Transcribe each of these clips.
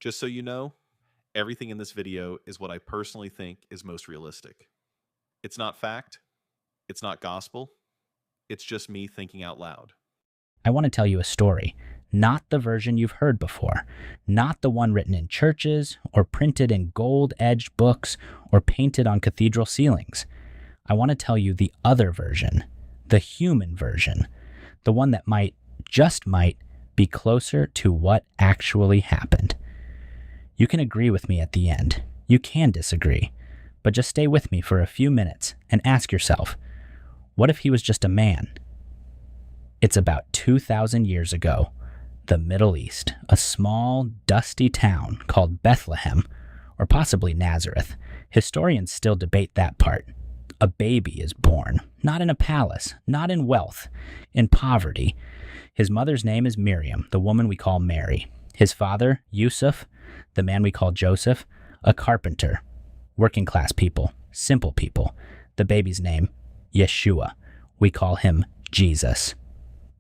Just so you know, everything in this video is what I personally think is most realistic. It's not fact, it's not gospel, it's just me thinking out loud. I want to tell you a story, not the version you've heard before, not the one written in churches or printed in gold-edged books or painted on cathedral ceilings. I want to tell you the other version, the human version, the one that just might, be closer to what actually happened. You can agree with me at the end. You can disagree. But just stay with me for a few minutes and ask yourself, what if he was just a man? It's about 2,000 years ago. The Middle East, a small, dusty town called Bethlehem, or possibly Nazareth. Historians still debate that part. A baby is born, not in a palace, not in wealth, in poverty. His mother's name is Miriam, the woman we call Mary. His father, Yusuf, the man we call Joseph, a carpenter. Working class people, simple people. The baby's name, Yeshua. We call him Jesus.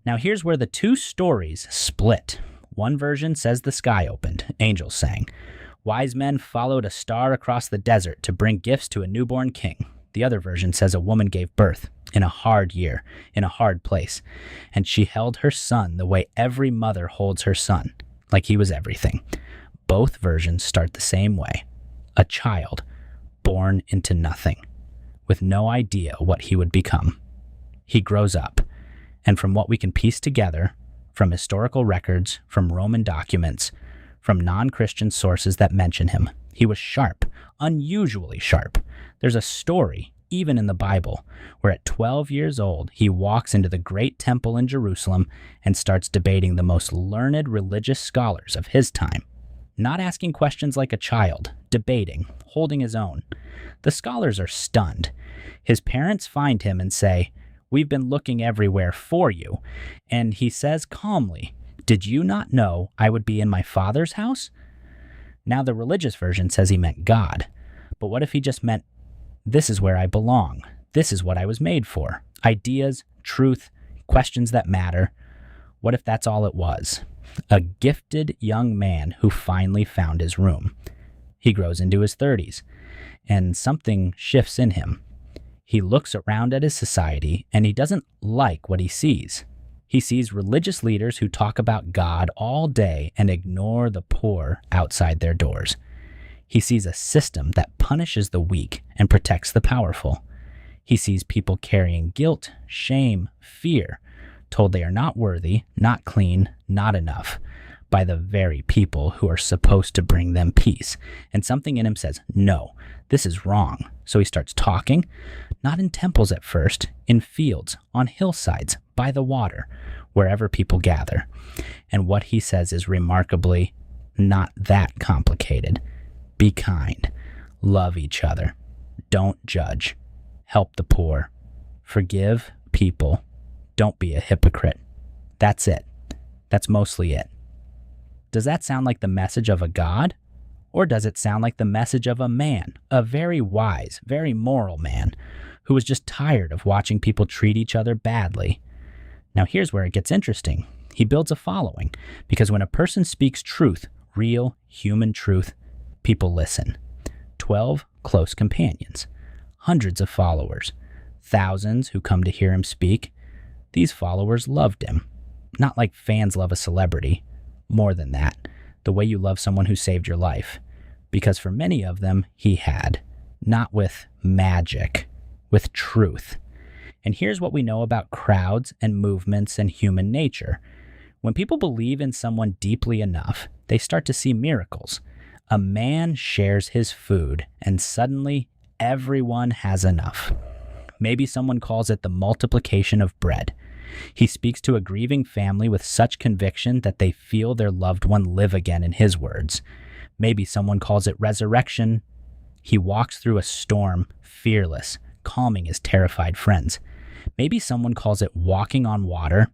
Now here's where the two stories split. One version says the sky opened, angels sang. Wise men followed a star across the desert to bring gifts to a newborn king. The other version says a woman gave birth in a hard year, in a hard place, and she held her son the way every mother holds her son, like he was everything. Both versions start the same way. A child born into nothing, with no idea what he would become. He grows up, and from what we can piece together, from historical records, from Roman documents, from non-Christian sources that mention him, he was sharp, unusually sharp. There's a story, even in the Bible, where at 12 years old, he walks into the great temple in Jerusalem and starts debating the most learned religious scholars of his time. Not asking questions like a child, debating, holding his own. The scholars are stunned. His parents find him and say, "We've been looking everywhere for you." And he says calmly, "Did you not know I would be in my Father's house?" Now the religious version says he meant God. But what if he just meant, this is where I belong. This is what I was made for. Ideas, truth, questions that matter. What if that's all it was? A gifted young man who finally found his room. He grows into his 30s, and something shifts in him. He looks around at his society, and he doesn't like what he sees. He sees religious leaders who talk about God all day and ignore the poor outside their doors. He sees a system that punishes the weak and protects the powerful. He sees people carrying guilt, shame, fear, told they are not worthy, not clean, not enough, by the very people who are supposed to bring them peace. And something in him says, no, this is wrong. So he starts talking, not in temples at first, in fields, on hillsides, by the water, wherever people gather. And what he says is remarkably not that complicated. Be kind, love each other, don't judge, help the poor, forgive people, don't be a hypocrite. That's it. That's mostly it. Does that sound like the message of a God? Or does it sound like the message of a man, a very wise, very moral man, who was just tired of watching people treat each other badly? Now here's where it gets interesting. He builds a following, because when a person speaks truth, real human truth, people listen. 12 close companions, hundreds of followers, thousands who come to hear him speak. These followers loved him. Not like fans love a celebrity. More than that, the way you love someone who saved your life. Because for many of them, he had. Not with magic, with truth. And here's what we know about crowds and movements and human nature. When people believe in someone deeply enough, they start to see miracles. A man shares his food, and suddenly everyone has enough. Maybe someone calls it the multiplication of bread. He speaks to a grieving family with such conviction that they feel their loved one live again, in his words. Maybe someone calls it resurrection. He walks through a storm, fearless, calming his terrified friends. Maybe someone calls it walking on water.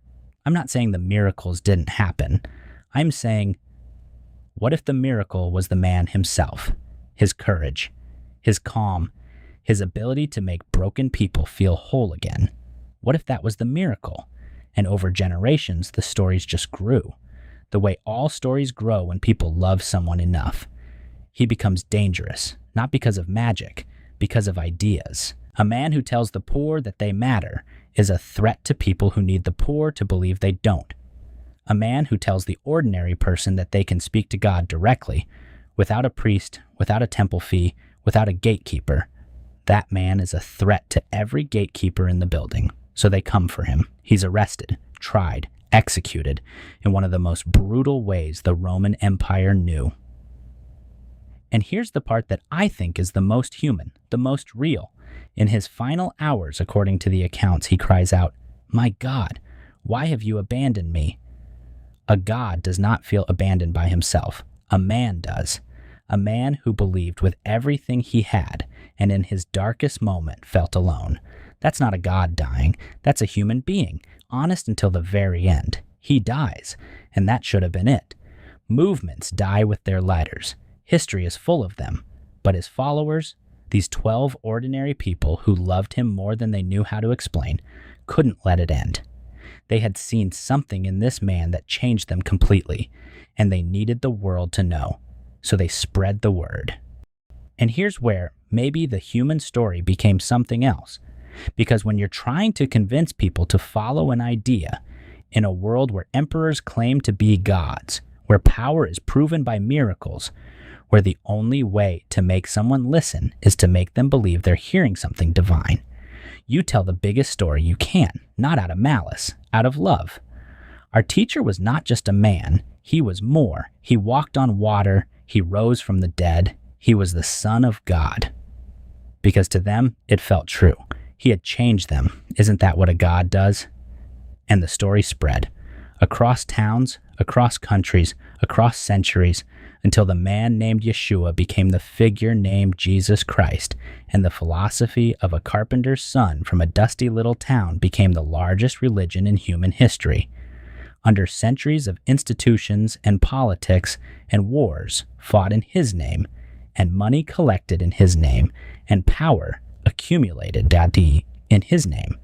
I'm not saying the miracles didn't happen. I'm saying, what if the miracle was the man himself, his courage, his calm, his ability to make broken people feel whole again? What if that was the miracle? And over generations, the stories just grew. the way all stories grow when people love someone enough. He becomes dangerous, not because of magic, because of ideas. A man who tells the poor that they matter is a threat to people who need the poor to believe they don't. A man who tells the ordinary person that they can speak to God directly, without a priest, without a temple fee, without a gatekeeper, that man is a threat to every gatekeeper in the building. So they come for him. He's arrested, tried, executed in one of the most brutal ways the Roman Empire knew. And here's the part that I think is the most human, the most real. In his final hours, according to the accounts, he cries out, "My God, why have you abandoned me?" A God does not feel abandoned by himself. A man does. A man who believed with everything he had and in his darkest moment felt alone. That's not a God dying. That's a human being, honest until the very end. He dies, and that should have been it. Movements die with their leaders. History is full of them. But his followers, these 12 ordinary people who loved him more than they knew how to explain, couldn't let it end. They had seen something in this man that changed them completely, and they needed the world to know. So they spread the word. And here's where maybe the human story became something else. Because when you're trying to convince people to follow an idea in a world where emperors claim to be gods, where power is proven by miracles, where the only way to make someone listen is to make them believe they're hearing something divine, you tell the biggest story you can, not out of malice, out of love. Our teacher was not just a man, he was more. He walked on water, he rose from the dead, he was the Son of God. Because to them, it felt true. He had changed them. Isn't that what a God does? And the story spread. Across towns, across countries, across centuries, until the man named Yeshua became the figure named Jesus Christ, and the philosophy of a carpenter's son from a dusty little town became the largest religion in human history. Under centuries of institutions and politics and wars fought in his name, and money collected in his name, and power accumulated in his name,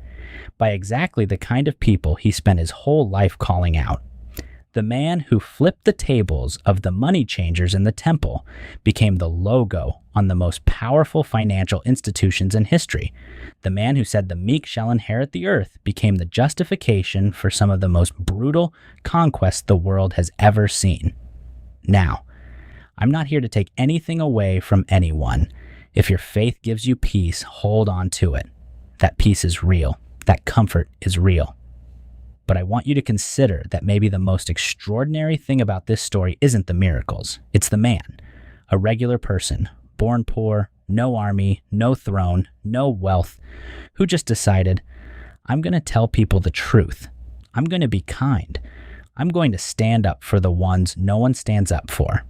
by exactly the kind of people he spent his whole life calling out. The man who flipped the tables of the money changers in the temple became the logo on the most powerful financial institutions in history. The man who said the meek shall inherit the earth became the justification for some of the most brutal conquests the world has ever seen. Now, I'm not here to take anything away from anyone. If your faith gives you peace, hold on to it. That peace is real. That comfort is real. But I want you to consider that maybe the most extraordinary thing about this story isn't the miracles. It's the man, a regular person, born poor, no army, no throne, no wealth, who just decided, I'm going to tell people the truth. I'm going to be kind. I'm going to stand up for the ones no one stands up for,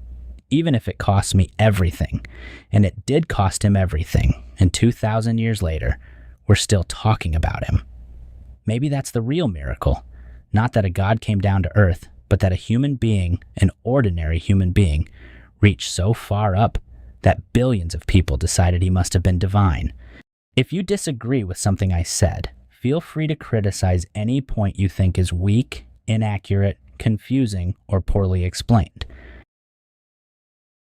even if it costs me everything. And it did cost him everything. And 2,000 years later, we're still talking about him. Maybe that's the real miracle. Not that a God came down to earth, but that a human being, an ordinary human being, reached so far up that billions of people decided he must have been divine. If you disagree with something I said, feel free to criticize any point you think is weak, inaccurate, confusing, or poorly explained.